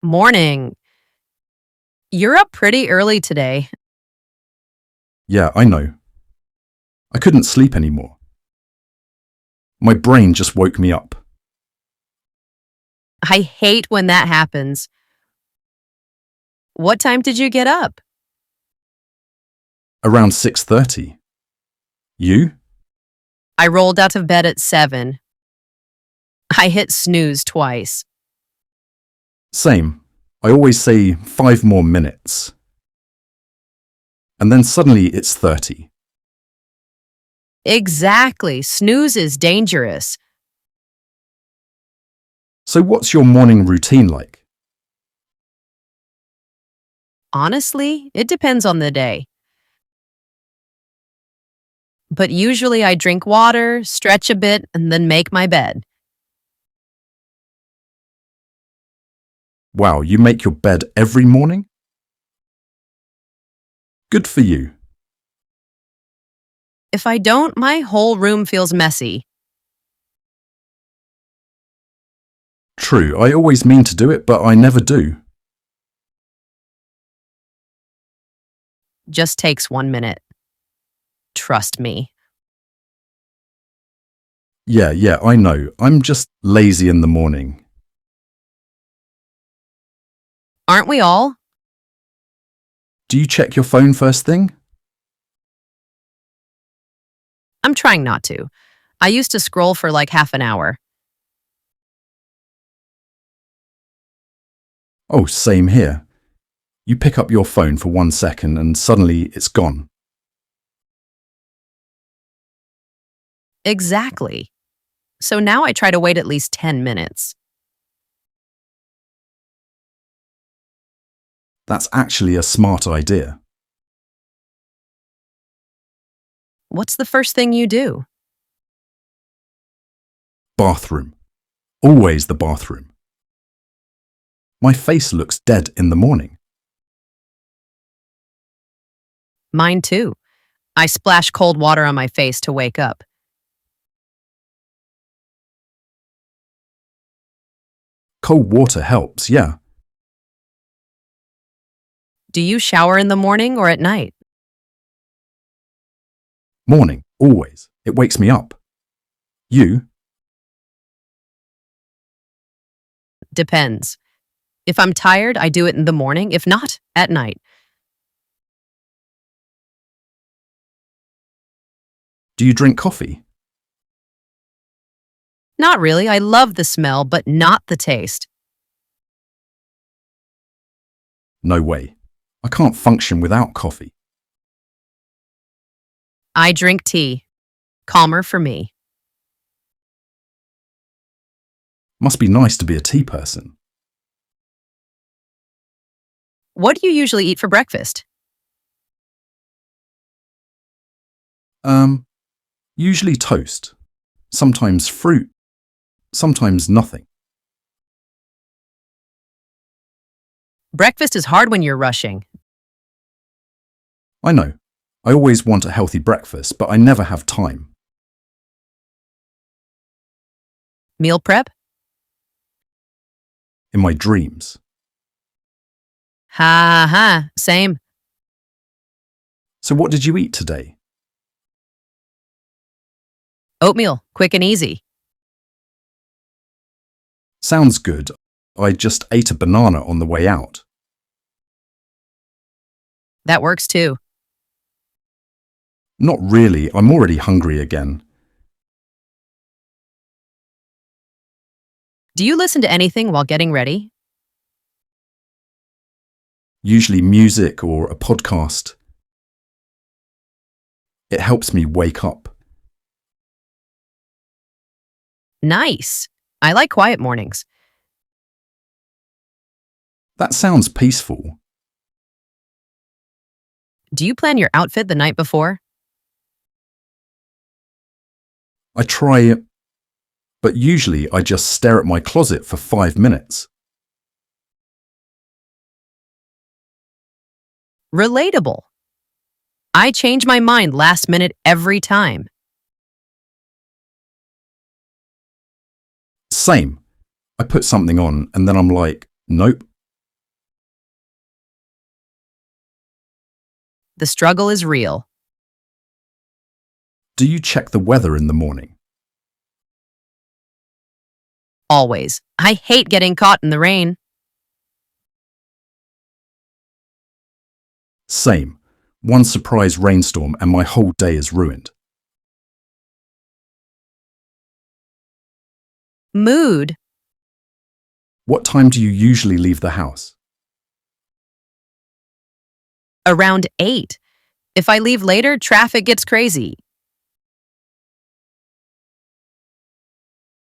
Morning. You're up pretty early today. Yeah, I know. I couldn't sleep anymore. My brain just woke me up. I hate when that happens. What time did you get up? Around 6:30. You? I rolled out of bed at 7. I hit snooze twice. Same. I always say 5 more minutes. And then suddenly it's 30. Exactly. Snooze is dangerous. So what's your morning routine like? Honestly, it depends on the day. But usually I drink water, stretch a bit, and then make my bed. Wow, you make your bed every morning? Good for you. If I don't, my whole room feels messy. True, I always mean to do it, but I never do. Just takes 1 minute. Trust me. Yeah, I know. I'm just lazy in the morning. Aren't we all? Do you check your phone first thing? I'm trying not to. I used to scroll for like half an hour. Oh, same here. You pick up your phone for 1 second and suddenly it's gone. Exactly. So now I try to wait at least 10 minutes. That's actually a smart idea. What's the first thing you do? Bathroom. Always the bathroom. My face looks dead in the morning. Mine too. I splash cold water on my face to wake up. Cold water helps, yeah. Do you shower in the morning or at night? Morning, always. It wakes me up. You? Depends. If I'm tired, I do it in the morning. If not, at night. Do you drink coffee? Not really. I love the smell, but not the taste. No way. I can't function without coffee. I drink tea. Calmer for me. Must be nice to be a tea person. What do you usually eat for breakfast? Usually toast. Sometimes fruit. Sometimes nothing. Breakfast is hard when you're rushing. I know. I always want a healthy breakfast, but I never have time. Meal prep? In my dreams. Ha ha, same. So what did you eat today? Oatmeal, quick and easy. Sounds good. I just ate a banana on the way out. That works too. Not really. I'm already hungry again. Do you listen to anything while getting ready? Usually music or a podcast. It helps me wake up. Nice. I like quiet mornings. That sounds peaceful. Do you plan your outfit the night before? I try it, but usually I just stare at my closet for 5 minutes. Relatable. I change my mind last minute every time. Same. I put something on and then I'm like, nope, The struggle is real. Do you check the weather in the morning? Always. I hate getting caught in the rain. Same. One surprise rainstorm and my whole day is ruined. Mood. What time do you usually leave the house? Around 8. If I leave later, traffic gets crazy.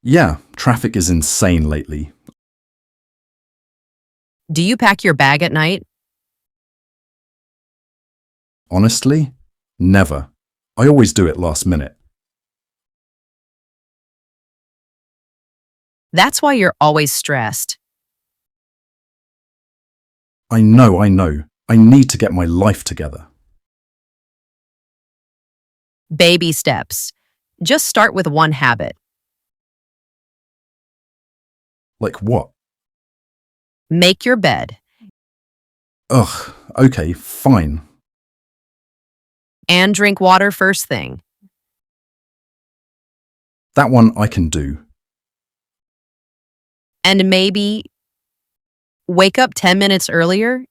Yeah, traffic is insane lately. Do you pack your bag at night? Honestly, never. I always do it last minute. That's why you're always stressed. I know. I need to get my life together. Baby steps. Just start with one habit. Like what? Make your bed. Ugh, okay, fine. And drink water first thing. That one I can do. And maybe wake up 10 minutes earlier.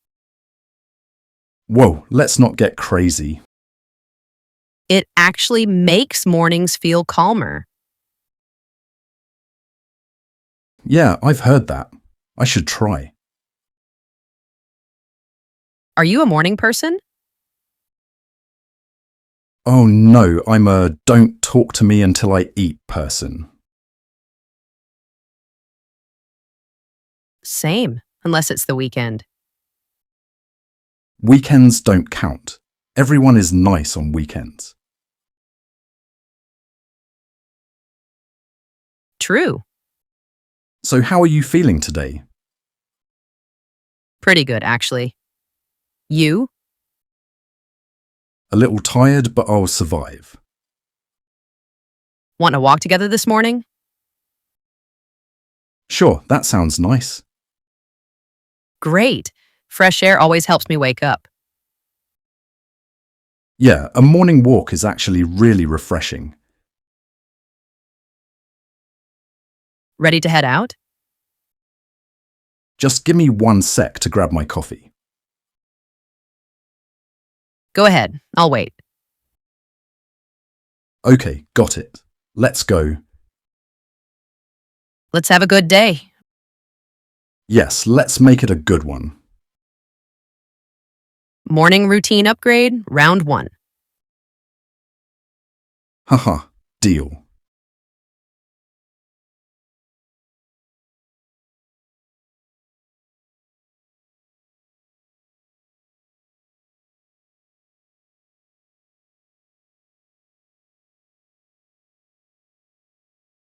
Whoa, let's not get crazy. It actually makes mornings feel calmer. Yeah, I've heard that. I should try. Are you a morning person? Oh no, I'm a don't talk to me until I eat person. Same, unless it's the weekend. Weekends don't count. Everyone is nice on weekends. True. So how are you feeling today? Pretty good, actually. You? A little tired, but I'll survive. Want to walk together this morning? Sure, that sounds nice. Great. Fresh air always helps me wake up. Yeah, a morning walk is actually really refreshing. Ready to head out? Just give me 1 sec to grab my coffee. Go ahead. I'll wait. Okay, got it. Let's go. Let's have a good day. Yes, let's make it a good one. Morning routine upgrade, round 1. Haha, deal.